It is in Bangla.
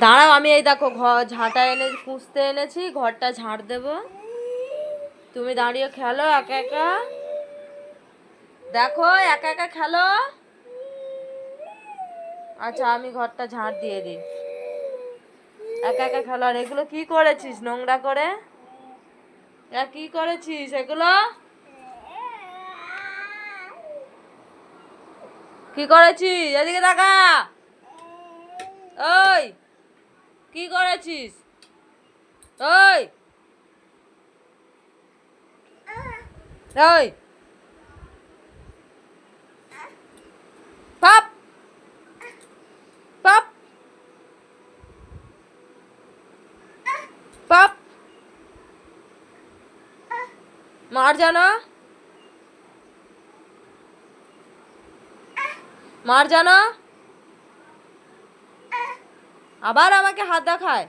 দাঁড়াও, আমি এই দেখো ঘর ঝাঁটা এনে পুষতে এনেছি, ঘরটা ঝাঁট দেব। তুমি দাঁড়িয়ে খেলো একা একা, দেখো একা একা খেলো। আচ্ছা, আমি ঘরটা ঝাঁট দিয়ে দিই, একা একা খেলো। আর এগুলো কি করেছিস নোংরা করে? কি করেছিস এগুলো? কি করেছিস? এদিকে তাকা। ওই, কি করেছিস? ওই ওই, পাপ পাপ পাপ, মার জানা, মার জানা, আবার আমাকে হাত দেখায়।